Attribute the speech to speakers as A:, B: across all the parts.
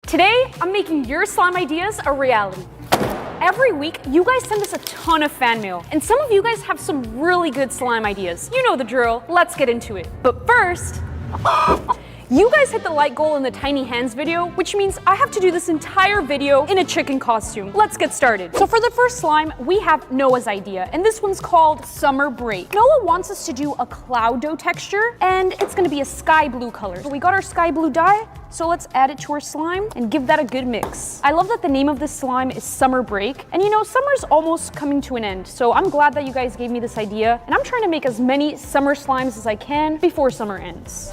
A: Today, I'm making your slime ideas a reality. Every week, you guys send us a ton of fan mail, and some of you guys have some really good slime ideas. You know the drill, let's get into it. But first, you guys hit the like goal in the tiny hands video, which means I have to do this entire video in a chicken costume. Let's get started. So for the first slime, we have Noah's idea, and this one's called Summer Break. Noah wants us to do a cloud dough texture, and it's gonna be a sky blue color. So we got our sky blue dye, so let's add it to our slime and give that a good mix. I love that the name of this slime is Summer Break, and you know, summer's almost coming to an end, so I'm glad that you guys gave me this idea, and I'm trying to make as many summer slimes as I can before summer ends.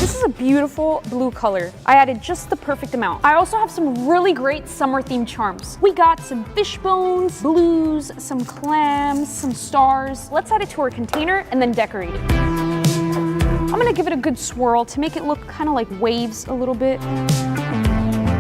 A: This is a beautiful blue color. I added just the perfect amount. I also have some really great summer themed charms. We got some fish bones, blues, some clams, some stars. Let's add it to our container and then decorate it. I'm gonna give it a good swirl to make it look kind of like waves a little bit.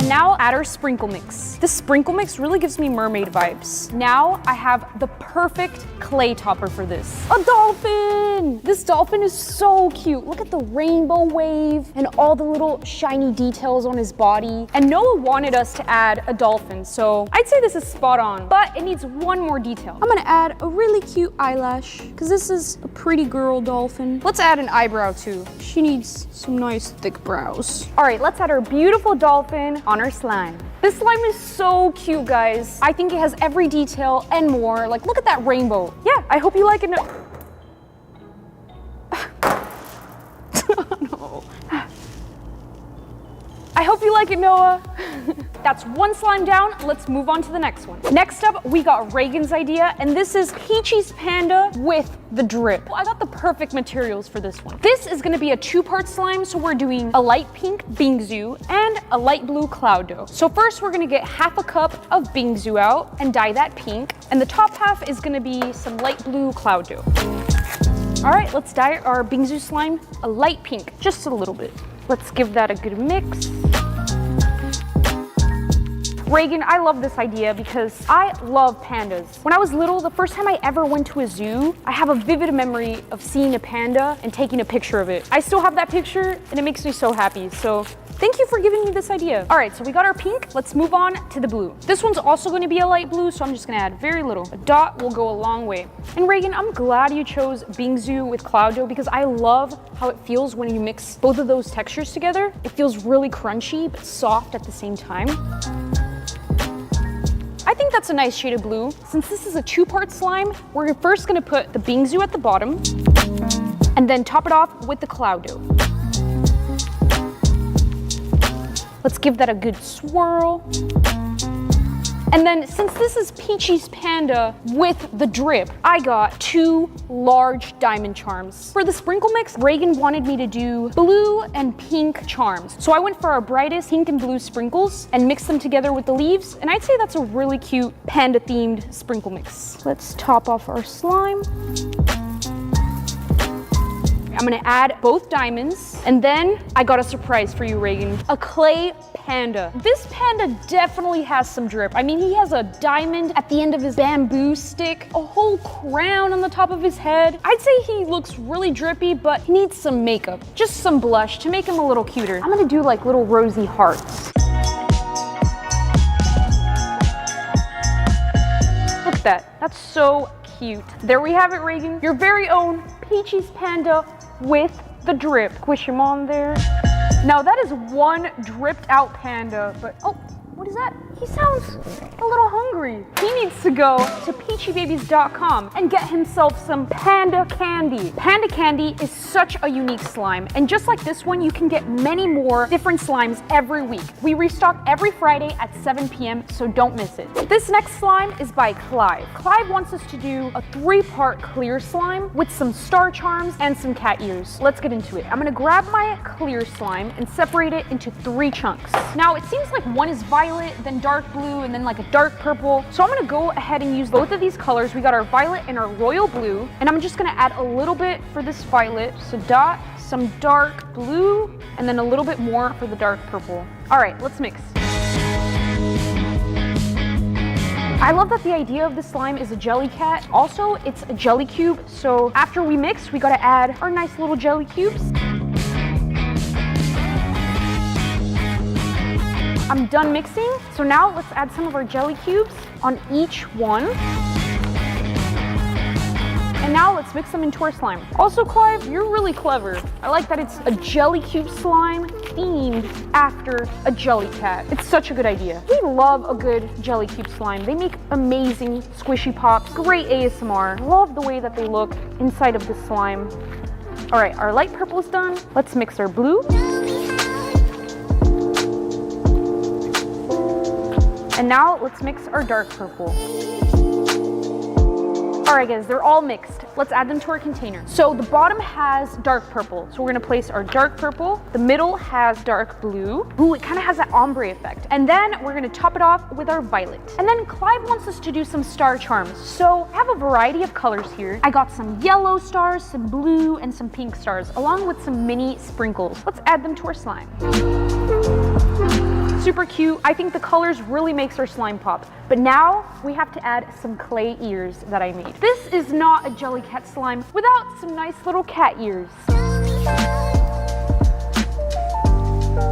A: Now add our sprinkle mix. This sprinkle mix really gives me mermaid vibes. Now I have the perfect clay topper for this. A dolphin! This dolphin is so cute. Look at the rainbow wave and all the little shiny details on his body. And Noah wanted us to add a dolphin, so I'd say this is spot on, but it needs one more detail. I'm gonna add a really cute eyelash, because this is a pretty girl dolphin. Let's add an eyebrow too. She needs some nice thick brows. All right, let's add our beautiful dolphin on our slime. This slime is so cute, guys. I think it has every detail and more. Like, look at that rainbow. Yeah, I hope you like it. No. I hope you like it, Noah. That's one slime down. Let's move on to the next one. Next up, we got Reagan's idea, and this is Peachy's Panda with the drip. Well, I got the perfect materials for this one. This is gonna be a two-part slime, so we're doing a light pink bingsu and a light blue cloud dough. So first, we're gonna get half a cup of bingsu out and dye that pink, and the top half is gonna be some light blue cloud dough. All right, let's dye our bingsu slime a light pink, just a little bit. Let's give that a good mix. Reagan, I love this idea because I love pandas. When I was little, the first time I ever went to a zoo, I have a vivid memory of seeing a panda and taking a picture of it. I still have that picture and it makes me so happy. So thank you for giving me this idea. All right, so we got our pink. Let's move on to the blue. This one's also going to be a light blue, so I'm just going to add very little. A dot will go a long way. And Reagan, I'm glad you chose bingsu with cloud dough because I love how it feels when you mix both of those textures together. It feels really crunchy, but soft at the same time. I think that's a nice shade of blue. Since this is a two-part slime, we're first gonna put the bingsu at the bottom and then top it off with the cloud dough. Let's give that a good swirl. And then since this is Peachy's Panda with the drip, I got two large diamond charms. For the sprinkle mix, Reagan wanted me to do blue and pink charms. So I went for our brightest pink and blue sprinkles and mixed them together with the leaves. And I'd say that's a really cute panda themed sprinkle mix. Let's top off our slime. I'm gonna add both diamonds, and then I got a surprise for you, Reagan. A clay panda. This panda definitely has some drip. I mean, he has a diamond at the end of his bamboo stick, a whole crown on the top of his head. I'd say he looks really drippy, but he needs some makeup, just some blush to make him a little cuter. I'm gonna do like little rosy hearts. Look at that, that's so cute. There we have it, Reagan. Your very own Peachy's Panda with the drip. Squish him on there. Now that is one dripped out panda, but oh, what is that? He sounds a little hungry. He needs to go to peachybbies.com and get himself some panda candy. Panda candy is such a unique slime, and just like this one, you can get many more different slimes every week. We restock every Friday at 7 p.m., so don't miss it. This next slime is by Clive. Clive wants us to do a 3-part clear slime with some star charms and some cat ears. Let's get into it. I'm gonna grab my clear slime and separate it into 3 chunks. Now, it seems like one is violet, then dark blue, and then like a dark purple. So I'm gonna go ahead and use both of these colors. We got our violet and our royal blue, and I'm just gonna add a little bit for this violet. So dot some dark blue, and then a little bit more for the dark purple. All right, let's mix. I love that the idea of the slime is a jelly cat. Also, it's a jelly cube, so after we mix, we gotta add our nice little jelly cubes. I'm done mixing. So now let's add some of our jelly cubes on each one. And now let's mix them into our slime. Also, Clive, you're really clever. I like that it's a jelly cube slime themed after a jelly cat. It's such a good idea. We love a good jelly cube slime. They make amazing squishy pops, great ASMR. Love the way that they look inside of the slime. All right, our light purple is done. Let's mix our blue. And now let's mix our dark purple. All right, guys, they're all mixed. Let's add them to our container. So the bottom has dark purple. So we're gonna place our dark purple. The middle has dark blue. Ooh, it kind of has that ombre effect. And then we're gonna top it off with our violet. And then Clive wants us to do some star charms. So I have a variety of colors here. I got some yellow stars, some blue, and some pink stars, along with some mini sprinkles. Let's add them to our slime. Super cute. I think the colors really makes our slime pop. But now we have to add some clay ears that I made. This is not a jelly cat slime without some nice little cat ears.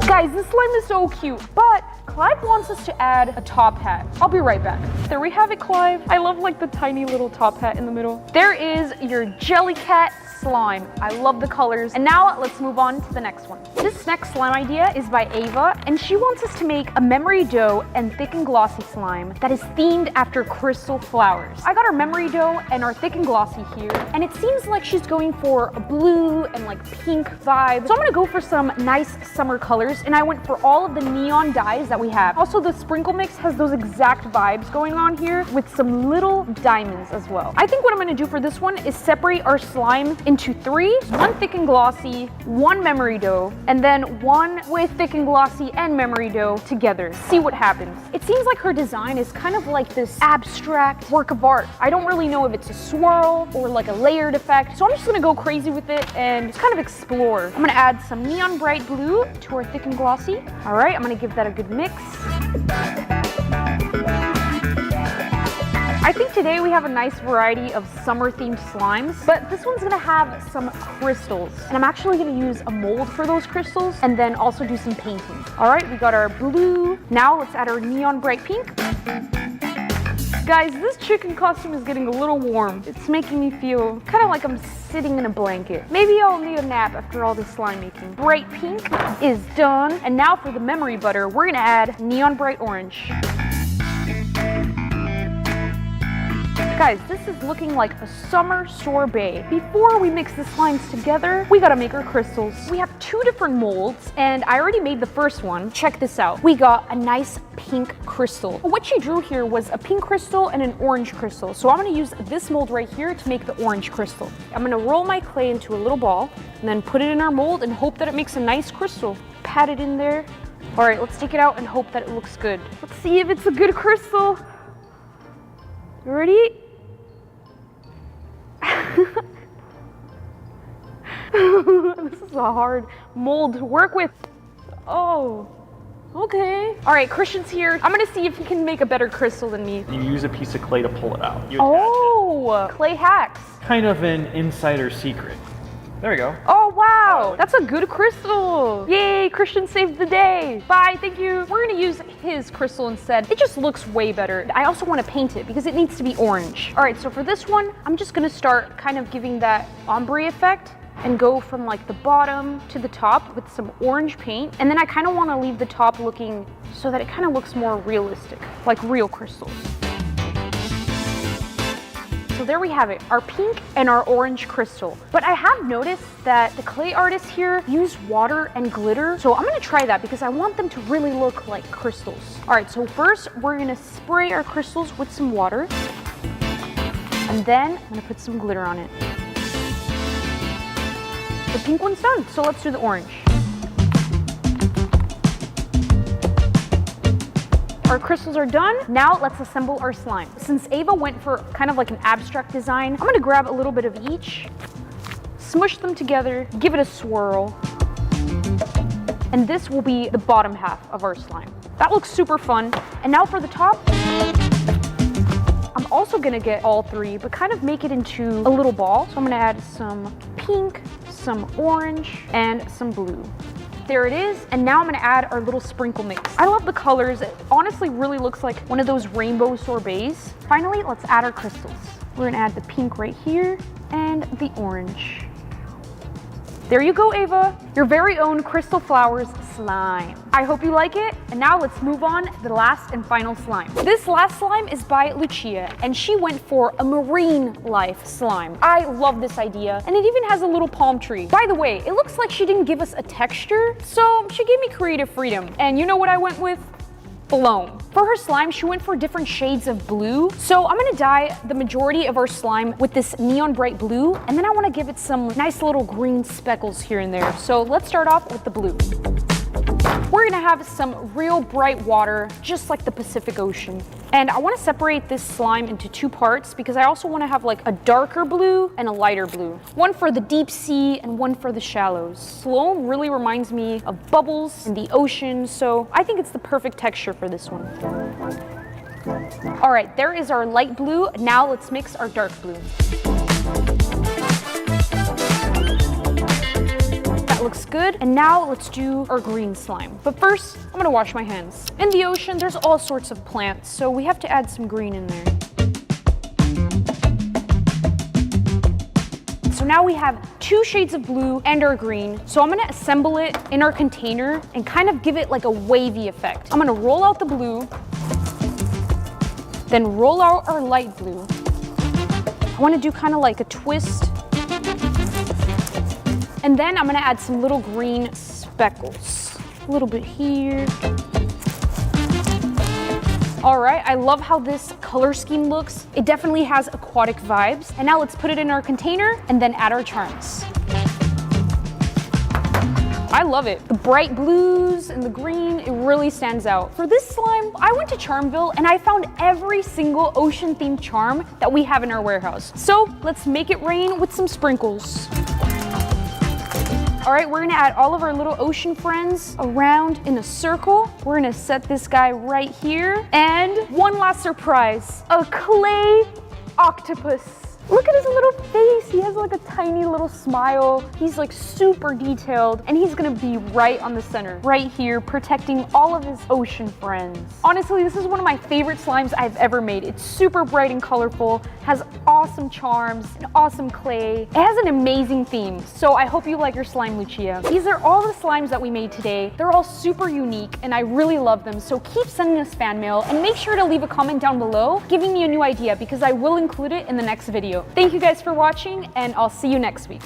A: Guys, this slime is so cute, but Clive wants us to add a top hat. I'll be right back. There we have it, Clive. I love like the tiny little top hat in the middle. There is your jelly cat slime. I love the colors. And now let's move on to the next one. This next slime idea is by Ava, and she wants us to make a memory dough and thick and glossy slime that is themed after crystal flowers. I got our memory dough and our thick and glossy here, and it seems like she's going for a blue and like pink vibe. So I'm gonna go for some nice summer colors, and I went for all of the neon dyes that we have. Also, the sprinkle mix has those exact vibes going on here with some little diamonds as well. I think what I'm gonna do for this one is separate our slime into three, one thick and glossy, one memory dough, and then one with thick and glossy and memory dough together. See what happens. It seems like her design is kind of like this abstract work of art. I don't really know if it's a swirl or like a layered effect, so I'm just gonna go crazy with it and just kind of explore. I'm gonna add some neon bright blue to our thick and glossy. All right, I'm gonna give that a good mix. I think today we have a nice variety of summer themed slimes, but this one's gonna have some crystals. And I'm actually gonna use a mold for those crystals and then also do some painting. All right, we got our blue. Now let's add our neon bright pink. Guys, this chicken costume is getting a little warm. It's making me feel kind of like I'm sitting in a blanket. Maybe I'll need a nap after all this slime making. Bright pink is done. And now for the memory butter, we're gonna add neon bright orange. Guys, this is looking like a summer sorbet. Before we mix the slimes together, we gotta make our crystals. We have two different molds, and I already made the first one. Check this out. We got a nice pink crystal. What she drew here was a pink crystal and an orange crystal. So I'm gonna use this mold right here to make the orange crystal. I'm gonna roll my clay into a little ball, and then put it in our mold and hope that it makes a nice crystal. Pat it in there. All right, let's take it out and hope that it looks good. Let's see if it's a good crystal. You ready? This is a hard mold to work with. Oh, okay. All right, Christian's here. I'm gonna see if he can make a better crystal than me.
B: You use a piece of clay to pull it out. You
A: attach it. Clay hacks.
B: Kind of an insider secret. There we go.
A: Oh, wow. That's a good crystal. Yay, Christian saved the day. Bye, thank you. We're gonna use his crystal instead. It just looks way better. I also wanna paint it because it needs to be orange. All right, so for this one, I'm just gonna start kind of giving that ombre effect and go from like the bottom to the top with some orange paint. And then I kind of want to leave the top looking so that it kind of looks more realistic, like real crystals. So there we have it, our pink and our orange crystal. But I have noticed that the clay artists here use water and glitter. So I'm gonna try that because I want them to really look like crystals. All right, so first we're gonna spray our crystals with some water. And then I'm gonna put some glitter on it. The pink one's done, so let's do the orange. Our crystals are done. Now let's assemble our slime. Since Ava went for kind of like an abstract design, I'm gonna grab a little bit of each, smush them together, give it a swirl, and this will be the bottom half of our slime. That looks super fun. And now for the top, I'm also gonna get all three, but kind of make it into a little ball. So I'm gonna add some pink, some orange, and some blue. There it is. And now I'm gonna add our little sprinkle mix. I love the colors. It honestly really looks like one of those rainbow sorbets. Finally, let's add our crystals. We're gonna add the pink right here and the orange. There you go, Ava. Your very own Crystal Flowers slime. I hope you like it. And now let's move on to the last and final slime. This last slime is by Lucia, and she went for a marine life slime. I love this idea, and it even has a little palm tree. By the way, it looks like she didn't give us a texture, so she gave me creative freedom. And you know what I went with? Blown. For her slime, she went for different shades of blue. So I'm gonna dye the majority of our slime with this neon bright blue, and then I wanna give it some nice little green speckles here and there. So let's start off with the blue. We're gonna have some real bright water, just like the Pacific Ocean. And I wanna separate this slime into two parts because I also wanna have like a darker blue and a lighter blue. One for the deep sea and one for the shallows. Sloan really reminds me of bubbles in the ocean, so I think it's the perfect texture for this one. All right, there is our light blue. Now let's mix our dark blue. Looks good. And now let's do our green slime. But first, I'm gonna wash my hands. In the ocean, there's all sorts of plants, so we have to add some green in there. So now we have two shades of blue and our green. So I'm gonna assemble it in our container and kind of give it like a wavy effect. I'm gonna roll out the blue, then roll out our light blue. I wanna do kind of like a twist. And then I'm gonna add some little green speckles. A little bit here. All right, I love how this color scheme looks. It definitely has aquatic vibes. And now let's put it in our container and then add our charms. I love it. The bright blues and the green, it really stands out. For this slime, I went to Charmville and I found every single ocean-themed charm that we have in our warehouse. So let's make it rain with some sprinkles. All right, we're gonna add all of our little ocean friends around in a circle. We're gonna set this guy right here. And one last surprise, a clay octopus. Look at his little face. He has like a tiny little smile. He's like super detailed, and he's gonna be right on the center, right here, protecting all of his ocean friends. Honestly, this is one of my favorite slimes I've ever made. It's super bright and colorful, has awesome charms, and awesome clay. It has an amazing theme, so I hope you like your slime, Lucia. These are all the slimes that we made today. They're all super unique, and I really love them, so keep sending us fan mail, and make sure to leave a comment down below giving me a new idea because I will include it in the next video. Thank you guys for watching, and I'll see you next week.